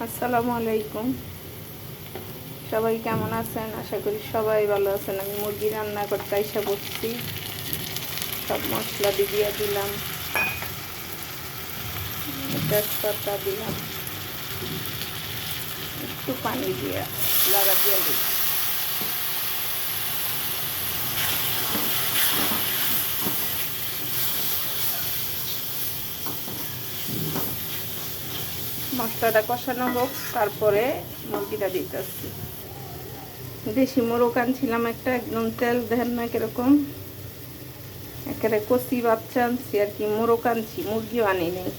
আসসালামু আলাইকুম। সবাই কেমন আছেন? আশা করি সবাই ভালো আছেন। আমি মুরগি রান্না করতে এসে বসছি। সব মশলা দিয়ে দিলাম, তেজপাতা দিলাম, একটু পানি দিয়ে লাড়া দিয়ে দিই। মশলাটা কষানো হোক, তারপরে মুরগিটা দিতেছি। দেশি মোরগ আনছিলাম একটা, একদম তেল দেন না কিরকম, একেবারে কচি বাচ্চা আনছি আর কি। মোরগ আনছি, মুরগিও আনি নেই।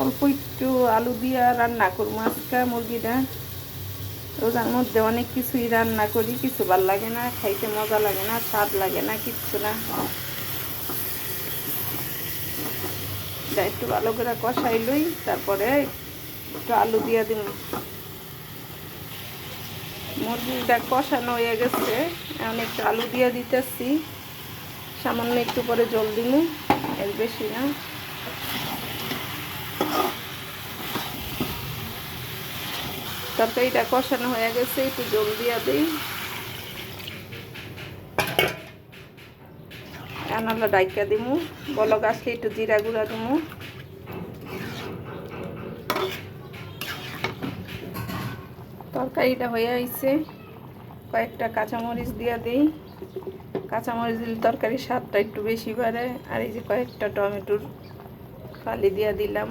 অল্প একটু আলু দিয়ে রান্না করবো আজকে মুরগিটা। রোজার মধ্যে অনেক কিছুই রান্না করি, কিছু ভাল লাগে না, খাইতে মজা লাগে না, স্বাদ লাগে না, কিচ্ছু না। একটু ভালো করে কষাই লই, তারপরে একটু আলু দিয়ে দিব। মুরগিটা কষানো হয়ে গেছে, এখন একটু আলু দিয়ে দিতেছি। সামান্য একটু পরে জল দিব, এর বেশি না। তরকারিটা কষানো হয়ে গেছে, একটু জল দিয়ে দিই। আনালা ডাইকা দিমু, বলক আসলে একটু জিরা গুঁড়া দিমু। তরকারিটা হয়ে আইছে, কয়েকটা কাঁচামরিচ দিয়ে দিই। কাঁচামরিচ দিলে তরকারির স্বাদটা একটু বেশি বাড়ে। আর এই যে কয়েকটা টমেটোর ফালি দিয়ে দিলাম,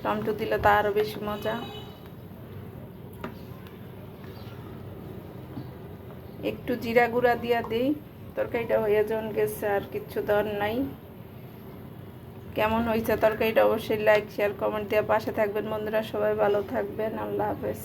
টমেটো দিলে তো আরও বেশি মজা। একটু জিরা গুঁড়া দিয়ে দিই। তরকারিটা হয়ে যখন গেছে, আর কিচ্ছু দেওয়ার নাই। কেমন হয়েছে তরকারিটা অবশ্যই লাইক শেয়ার কমেন্ট দিয়ে পাশে থাকবেন বন্ধুরা। সবাই ভালো থাকবেন। আল্লাহ হাফেজ।